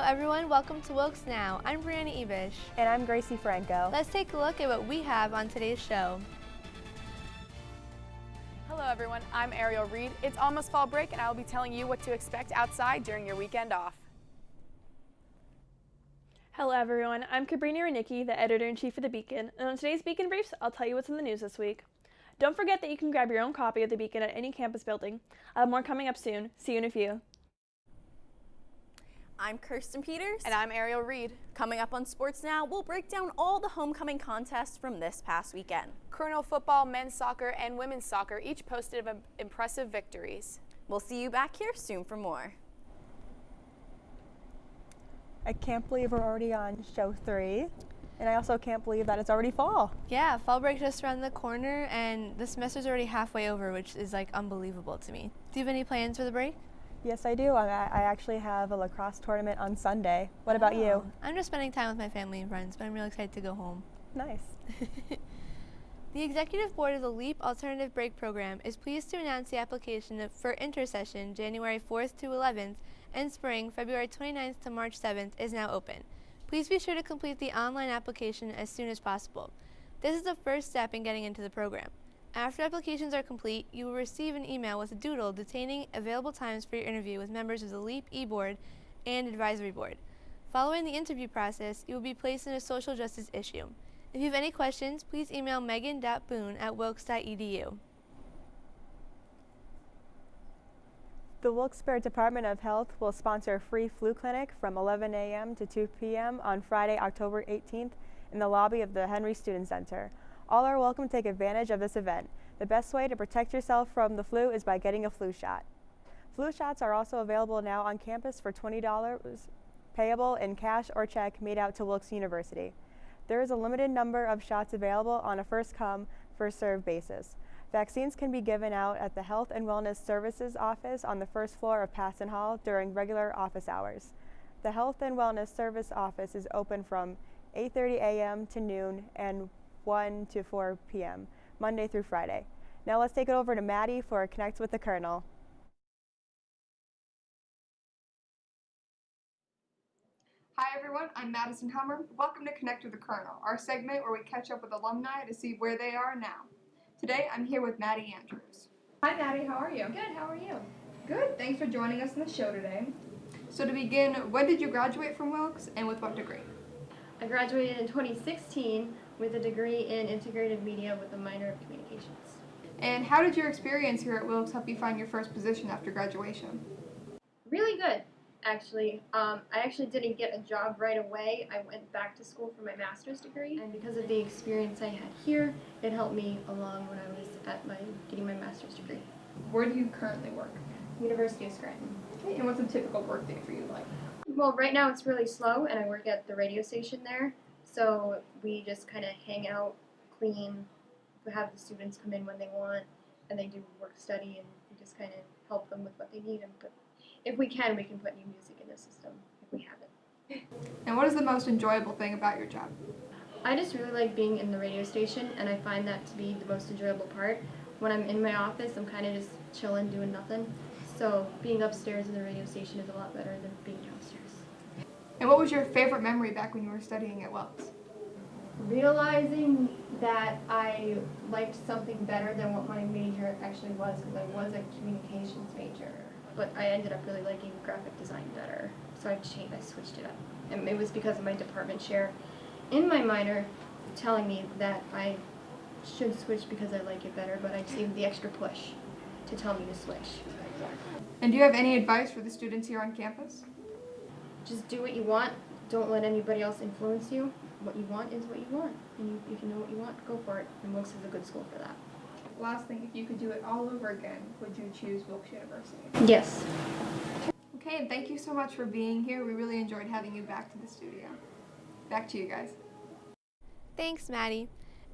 everyone, welcome to Wilkes Now. I'm Brianna Ebish. And I'm Gracie Franco. Let's take a look at what we have on today's show. Hello everyone, I'm Ariel Reed. It's almost fall break and I will be telling you what to expect outside during your weekend off. Hello everyone, I'm Cabrini Renicki, the editor-in-chief of The Beacon, and on today's Beacon Briefs, I'll tell you what's in the news this week. Don't forget that you can grab your own copy of The Beacon at any campus building. I'll have more coming up soon. See you in a few. I'm Kirsten Peters. And I'm Ariel Reed. Coming up on Sports Now, we'll break down all the homecoming contests from this past weekend. Colonel football, men's soccer, and women's soccer each posted impressive victories. We'll see you back here soon for more. I can't believe we're already on show 3, and I also can't believe that it's already fall. Yeah, fall break just around the corner, and the semester's already halfway over, which is like unbelievable to me. Do you have any plans for the break? Yes, I do. I actually have a lacrosse tournament on Sunday. What about you? I'm just spending time with my family and friends, but I'm really excited to go home. Nice. The Executive Board of the LEAP Alternative Break Program is pleased to announce the application for intersession January 4th to 11th and spring February 29th to March 7th is now open. Please be sure to complete the online application as soon as possible. This is the first step in getting into the program. After applications are complete, you will receive an email with a doodle detailing available times for your interview with members of the LEAP e-board and advisory board. Following the interview process, you will be placed in a social justice issue. If you have any questions, please email megan.boone@wilkes.edu. The Wilkes-Barre Department of Health will sponsor a free flu clinic from 11 a.m. to 2 p.m. on Friday, October 18th in the lobby of the Henry Student Center. All are welcome to take advantage of this event. The best way to protect yourself from the flu is by getting a flu shot. Flu shots are also available now on campus for $20, payable in cash or check made out to Wilkes University. There is a limited number of shots available on a first-come, first-served basis. Vaccines can be given out at the Health and Wellness Services office on the first floor of Paston Hall during regular office hours. The Health and Wellness Service office is open from 8:30 a.m. to noon and 1 to 4 p.m., Monday through Friday. Now let's take it over to Maddie for Connect with the Colonel. Hi everyone, I'm Madison Hummer. Welcome to Connect with the Colonel, our segment where we catch up with alumni to see where they are now. Today I'm here with Maddie Andrews. Hi Maddie, how are you? Good, how are you? Good, thanks for joining us on the show today. So to begin, when did you graduate from Wilkes and with what degree? I graduated in 2016 with a degree in integrated media with a minor of communications. And how did your experience here at Wilkes help you find your first position after graduation? Really good, actually. I actually didn't get a job right away. I went back to school for my master's degree, and because of the experience I had here, it helped me along when I was at getting my master's degree. Where do you currently work? University of Scranton. Okay, and what's a typical work day for you like? Well, right now it's really slow, and I work at the radio station there. So we just kind of hang out, clean, we have the students come in when they want, and they do work study, and we just kind of help them with what they need. And if we can put new music in the system, if we have it. And what is the most enjoyable thing about your job? I just really like being in the radio station, and I find that to be the most enjoyable part. When I'm in my office, I'm kind of just chilling, doing nothing. So being upstairs in the radio station is a lot better than being downstairs. And what was your favorite memory back when you were studying at Wilkes? Realizing that I liked something better than what my major actually was, because I was a communications major. But I ended up really liking graphic design better, so I switched it up. And it was because of my department chair in my minor telling me that I should switch because I like it better, but I just needed the extra push to tell me to switch. And do you have any advice for the students here on campus? Just do what you want. Don't let anybody else influence you. What you want is what you want. And if you know what you want, go for it. And Wilkes is a good school for that. Last thing, if you could do it all over again, would you choose Wilkes University? Yes. Okay, and thank you so much for being here. We really enjoyed having you back to the studio. Back to you guys. Thanks, Maddie.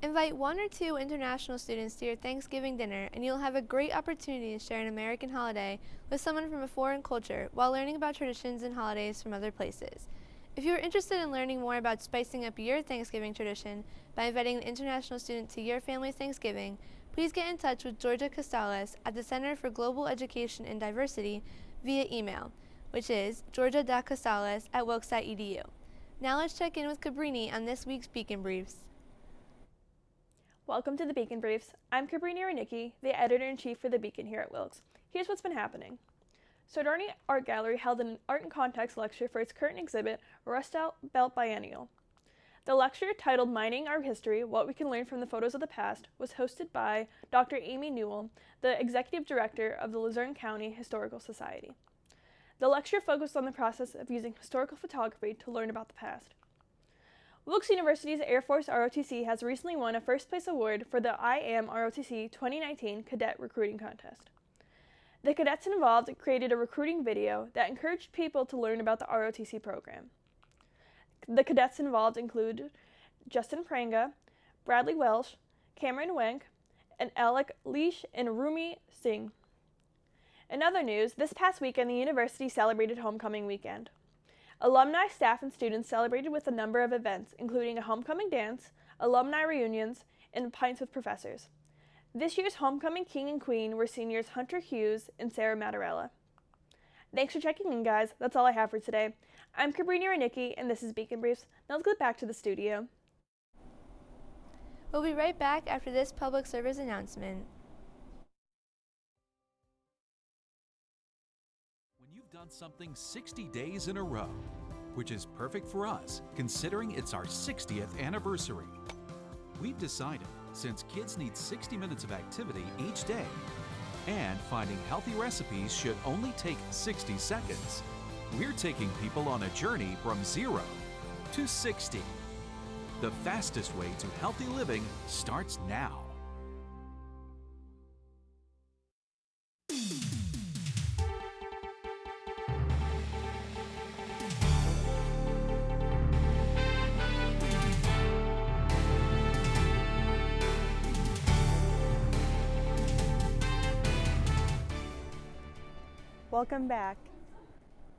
Invite 1 or 2 international students to your Thanksgiving dinner, and you'll have a great opportunity to share an American holiday with someone from a foreign culture while learning about traditions and holidays from other places. If you are interested in learning more about spicing up your Thanksgiving tradition by inviting an international student to your family's Thanksgiving, please get in touch with Georgia Costales at the Center for Global Education and Diversity via email. which is Georgia Da Costales at Wilkes.edu. Now let's check in with Cabrini on this week's Beacon Briefs. Welcome to the Beacon Briefs. I'm Cabrini Ranicki, the editor-in-chief for the Beacon here at Wilkes. Here's what's been happening. Sodarni Art Gallery held an Art in Context lecture for its current exhibit, Rust Belt Biennial. The lecture, titled Mining Our History, What We Can Learn from the Photos of the Past, was hosted by Dr. Amy Newell, the Executive Director of the Luzerne County Historical Society. The lecture focused on the process of using historical photography to learn about the past. Wilkes University's Air Force ROTC has recently won a first-place award for the I Am ROTC 2019 Cadet Recruiting Contest. The cadets involved created a recruiting video that encouraged people to learn about the ROTC program. The cadets involved include Justin Pranga, Bradley Welsh, Cameron Wenk, and Alec Leash and Rumi Singh. In other news, this past weekend the university celebrated homecoming weekend. Alumni, staff, and students celebrated with a number of events, including a homecoming dance, alumni reunions, and pints with professors. This year's homecoming king and queen were seniors Hunter Hughes and Sarah Mattarella. Thanks for checking in, guys. That's all I have for today. I'm Cabrini Ranicki, and this is Beacon Briefs. Now let's get back to the studio. We'll be right back after this public service announcement. Done something 60 days in a row, which is perfect for us considering it's our 60th anniversary. We've decided, since kids need 60 minutes of activity each day and finding healthy recipes should only take 60 seconds, we're taking people on a journey from 0 to 60. The fastest way to healthy living starts now. Welcome back.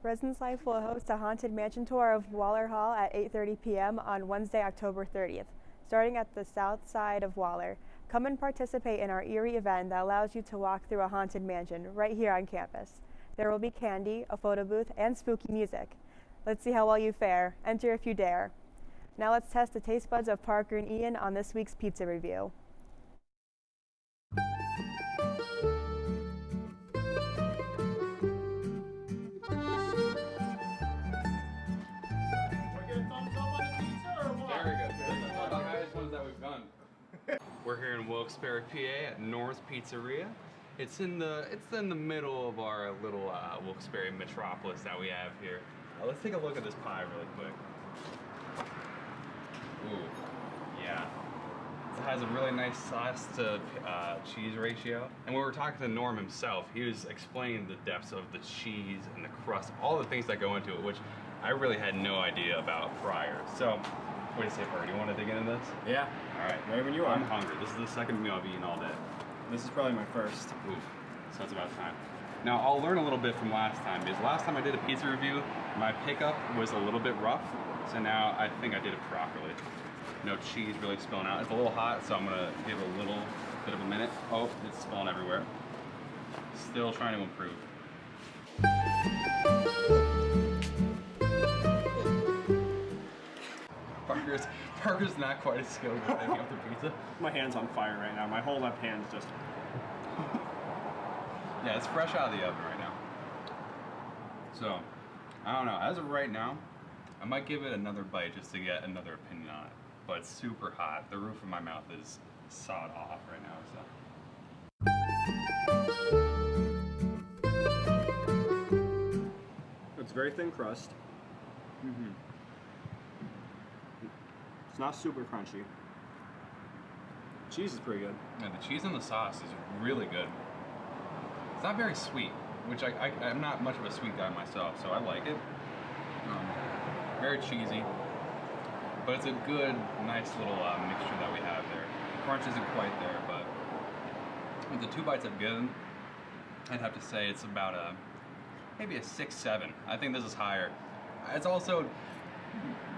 Residence Life will host a haunted mansion tour of Waller Hall at 8:30 p.m. on Wednesday, October 30th, starting at the south side of Waller. Come and participate in our eerie event that allows you to walk through a haunted mansion right here on campus. There will be candy, a photo booth, and spooky music. Let's see how well you fare. Enter if you dare. Now let's test the taste buds of Parker and Ian on this week's pizza review. We're here in Wilkes-Barre, PA at North Pizzeria. It's in the middle of our little Wilkes-Barre metropolis that we have here. Let's take a look at this pie really quick. Ooh, yeah. It has a really nice sauce to cheese ratio. And when we were talking to Norm himself, he was explaining the depths of the cheese and the crust, all the things that go into it, which I really had no idea about prior. So, what do you say, Parker? Do you want to dig into this? Yeah. All right. Ready when you are. I'm hungry. This is the second meal I've eaten all day. This is probably my first. Oof. So it's about time. Now, I'll learn a little bit from last time, because last time I did a pizza review, my pickup was a little bit rough. So now I think I did it properly. No cheese really spilling out. It's a little hot, so I'm going to give it a little bit of a minute. Oh, it's spilling everywhere. Still trying to improve. Parker's not quite as skilled with making up the pizza. My hand's on fire right now. My whole left hand's just... Yeah, it's fresh out of the oven right now. So, I don't know. As of right now, I might give it another bite just to get another opinion on it. But it's super hot. The roof of my mouth is sawed off right now, so... It's very thin crust. Mm-hmm. It's not super crunchy. Cheese is pretty good. Yeah, the cheese and the sauce is really good. It's not very sweet, which I'm not much of a sweet guy myself, so I like it. Very cheesy, but it's a good, nice little mixture that we have there. The crunch isn't quite there, but with the 2 bites I've given, I'd have to say it's about maybe a 6-7. I think this is higher. It's also,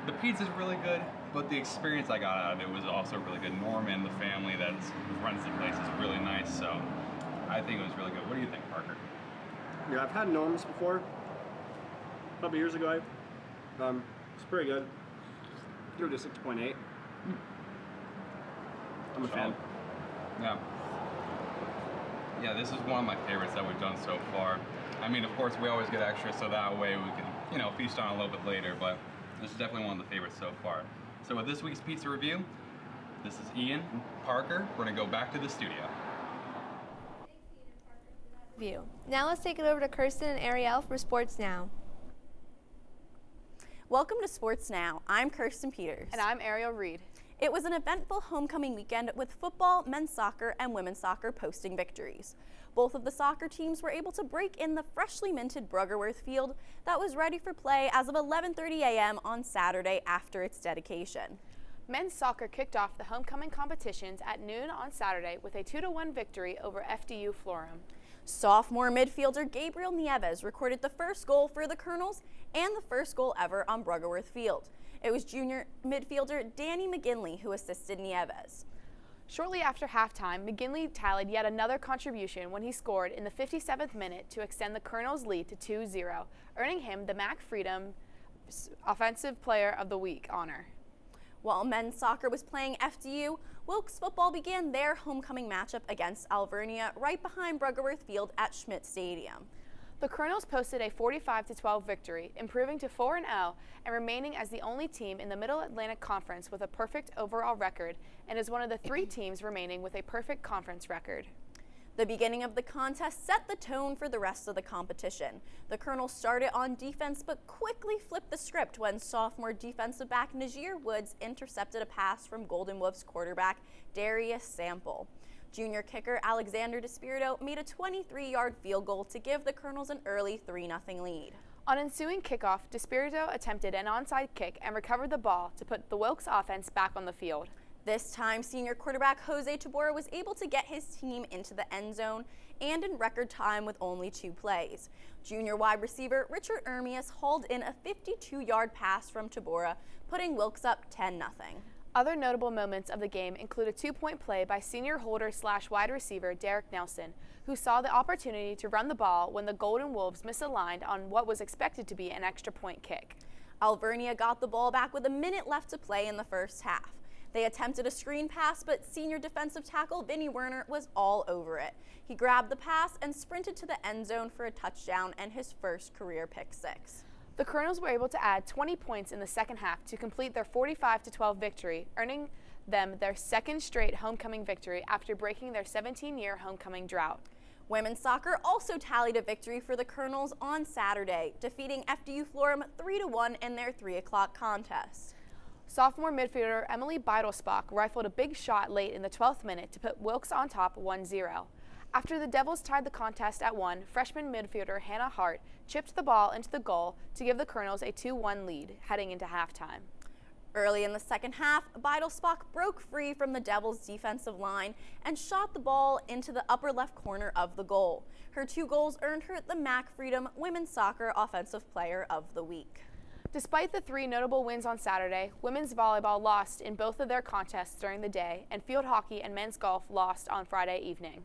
the pizza's really good, but the experience I got out of it was also really good. Norman, the family that runs the place, is really nice, so I think it was really good. What do you think, Parker? Yeah, I've had Norm's before. couple years ago. It's pretty good. Give it a 6.8. I'm a fan. Yeah. Yeah, this is one of my favorites that we've done so far. I mean, of course, we always get extra, so that way we can, feast on it a little bit later, but this is definitely one of the favorites so far. So with this week's pizza review, this is Ian, Parker. We're gonna go back to the studio. Now let's take it over to Kirsten and Ariel for Sports Now. Welcome to Sports Now. I'm Kirsten Peters. And I'm Ariel Reed. It was an eventful homecoming weekend with football, men's soccer, and women's soccer posting victories. Both of the soccer teams were able to break in the freshly minted Bruggerworth field that was ready for play as of 11:30 a.m. on Saturday after its dedication. Men's soccer kicked off the homecoming competitions at noon on Saturday with a 2-1 victory over FDU Florham. Sophomore midfielder Gabriel Nieves recorded the first goal for the Colonels and the first goal ever on Bruggerworth Field. It was junior midfielder Danny McGinley who assisted Nieves. Shortly after halftime, McGinley tallied yet another contribution when he scored in the 57th minute to extend the Colonels' lead to 2-0, earning him the Mac Freedom Offensive Player of the Week honor. While men's soccer was playing FDU, Wilkes football began their homecoming matchup against Alvernia right behind Bruggerworth Field at Schmidt Stadium. The Colonels posted a 45-12 victory, improving to 4-0 and remaining as the only team in the Middle Atlantic Conference with a perfect overall record and is one of the 3 teams remaining with a perfect conference record. The beginning of the contest set the tone for the rest of the competition. The Colonels started on defense but quickly flipped the script when sophomore defensive back Najir Woods intercepted a pass from Golden Wolves quarterback Darius Sample. Junior kicker Alexander DeSpirito made a 23-yard field goal to give the Colonels an early 3-0 lead. On ensuing kickoff, DeSpirito attempted an onside kick and recovered the ball to put the Wilkes offense back on the field. This time, senior quarterback Jose Tabora was able to get his team into the end zone and in record time with only 2 plays. Junior wide receiver Richard Ermias hauled in a 52-yard pass from Tabora, putting Wilkes up 10-0. Other notable moments of the game include a 2-point play by senior holder/wide receiver Derek Nelson, who saw the opportunity to run the ball when the Golden Wolves misaligned on what was expected to be an extra point kick. Alvernia got the ball back with a minute left to play in the first half. They attempted a screen pass, but senior defensive tackle Vinny Werner was all over it. He grabbed the pass and sprinted to the end zone for a touchdown and his first career pick-6. The Colonels were able to add 20 points in the second half to complete their 45-12 victory, earning them their second straight homecoming victory after breaking their 17-year homecoming drought. Women's soccer also tallied a victory for the Colonels on Saturday, defeating FDU Florham 3-1 in their 3 o'clock contest. Sophomore midfielder Emily Beidelspach rifled a big shot late in the 12th minute to put Wilkes on top 1-0. After the Devils tied the contest at 1, freshman midfielder Hannah Hart chipped the ball into the goal to give the Colonels a 2-1 lead heading into halftime. Early in the second half, Beidelspach broke free from the Devils' defensive line and shot the ball into the upper left corner of the goal. Her 2 goals earned her the Mac Freedom Women's Soccer Offensive Player of the Week. Despite the 3 notable wins on Saturday, women's volleyball lost in both of their contests during the day, and field hockey and men's golf lost on Friday evening.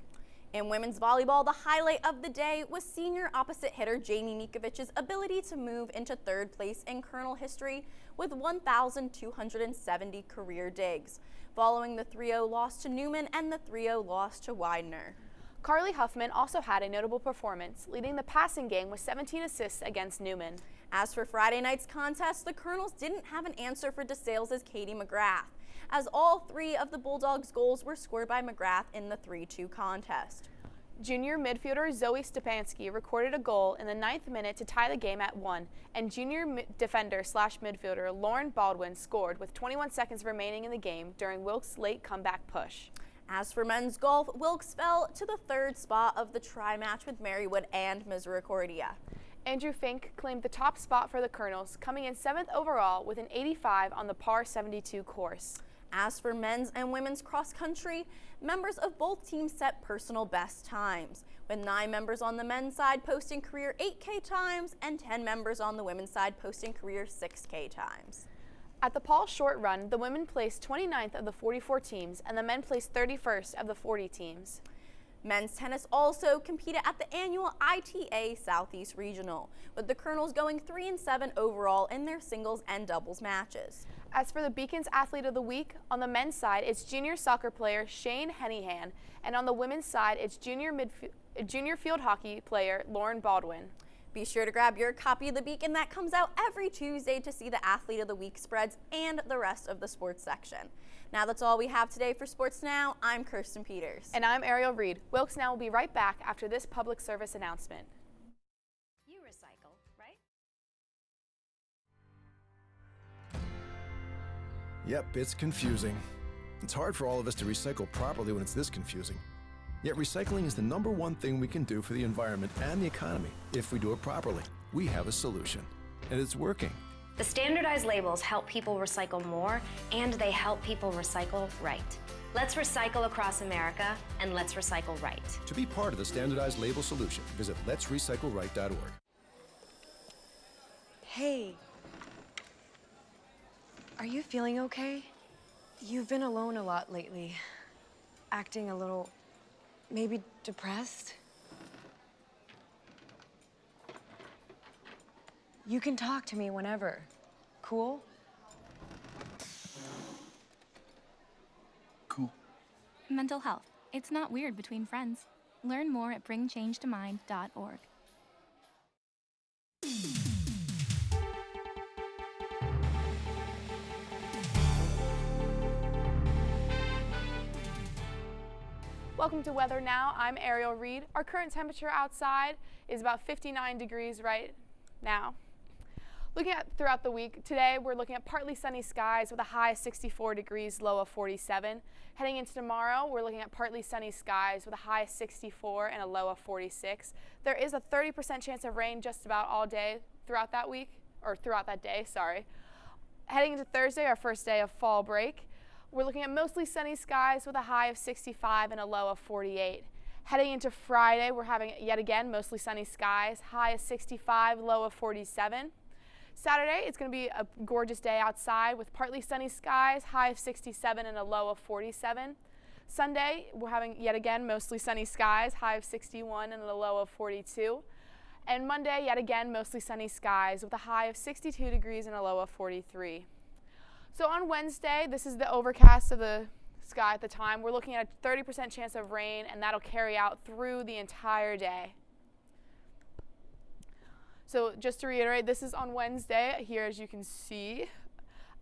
In women's volleyball, the highlight of the day was senior opposite hitter Jamie Mikovich's ability to move into 3rd place in Colonel history with 1,270 career digs, following the 3-0 loss to Newman and the 3-0 loss to Widener. Carly Huffman also had a notable performance, leading the passing game with 17 assists against Newman. As for Friday night's contest, the Colonels didn't have an answer for DeSales' Katie McGrath, as all 3 of the Bulldogs' goals were scored by McGrath in the 3-2 contest. Junior midfielder Zoe Stepanski recorded a goal in the 9th minute to tie the game at 1, and junior defender/midfielder Lauren Baldwin scored with 21 seconds remaining in the game during Wilkes' late comeback push. As for men's golf, Wilkes fell to the 3rd spot of the tri-match with Marywood and Misericordia. Andrew Fink claimed the top spot for the Colonels, coming in 7th overall with an 85 on the par 72 course. As for men's and women's cross country, members of both teams set personal best times, with 9 members on the men's side posting career 8K times and 10 members on the women's side posting career 6K times. At the Paul Short Run, the women placed 29th of the 44 teams and the men placed 31st of the 40 teams. Men's tennis also competed at the annual ITA Southeast Regional, with the Colonels going 3-7 overall in their singles and doubles matches. As for the Beacon's Athlete of the Week, on the men's side, it's junior soccer player Shane Hennihan, and on the women's side, it's junior field hockey player Lauren Baldwin. Be sure to grab your copy of the Beacon that comes out every Tuesday to see the Athlete of the Week spreads and the rest of the sports section. Now that's all we have today for Sports Now. I'm Kirsten Peters. And I'm Ariel Reed. Wilkes Now will be right back after this public service announcement. You recycle, right? Yep, it's confusing. It's hard for all of us to recycle properly when it's this confusing. Yet recycling is the #1 thing we can do for the environment and the economy. If we do it properly, we have a solution. And it's working. The standardized labels help people recycle more, and they help people recycle right. Let's recycle across America, and let's recycle right. To be part of the standardized label solution, visit letsrecycleright.org. Hey, are you feeling okay? You've been alone a lot lately, acting a little, maybe depressed. You can talk to me whenever. Cool? Cool. Mental health. It's not weird between friends. Learn more at bringchangetamind.org. Welcome to Weather Now. I'm Ariel Reed. Our current temperature outside is about 59 degrees right now. Looking at throughout the week, today we're looking at partly sunny skies with a high of 64 degrees, low of 47. Heading into tomorrow, we're looking at partly sunny skies with a high of 64 and a low of 46. There is a 30% chance of rain just about all day throughout that week, or throughout that day, sorry. Heading into Thursday, our first day of fall break, we're looking at mostly sunny skies with a high of 65 and a low of 48. Heading into Friday, we're having yet again mostly sunny skies, high of 65, low of 47. Saturday, it's going to be a gorgeous day outside with partly sunny skies, high of 67 and a low of 47. Sunday, we're having yet again mostly sunny skies, high of 61 and a low of 42. And Monday, yet again mostly sunny skies with a high of 62 degrees and a low of 43. So on Wednesday, this is the overcast of the sky at the time. We're looking at a 30% chance of rain, and that'll carry out through the entire day. So just to reiterate, this is on Wednesday. Here, as you can see,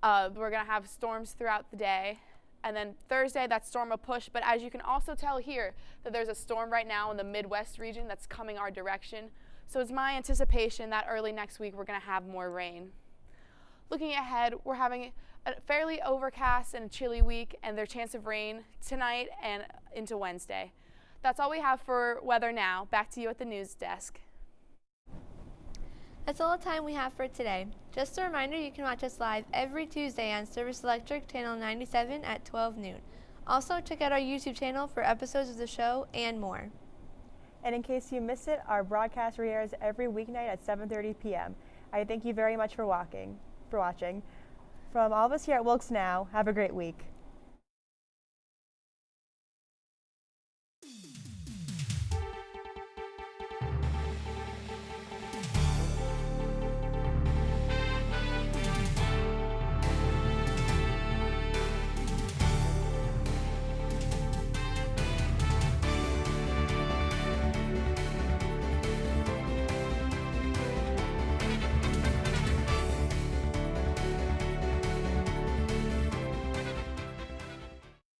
we're going to have storms throughout the day. And then Thursday, that storm will push. But as you can also tell here, that there's a storm right now in the Midwest region that's coming our direction. So it's my anticipation that early next week, we're going to have more rain. Looking ahead, we're having a fairly overcast and a chilly week, and there's a chance of rain tonight and into Wednesday. That's all we have for Weather Now. Back to you at the news desk. That's all the time we have for today. Just a reminder, you can watch us live every Tuesday on Service Electric Channel 97 at 12 noon. Also, check out our YouTube channel for episodes of the show and more. And in case you missed it, our broadcast re-airs every weeknight at 7:30 p.m. I thank you very much for watching. From all of us here at Wilkes Now, have a great week.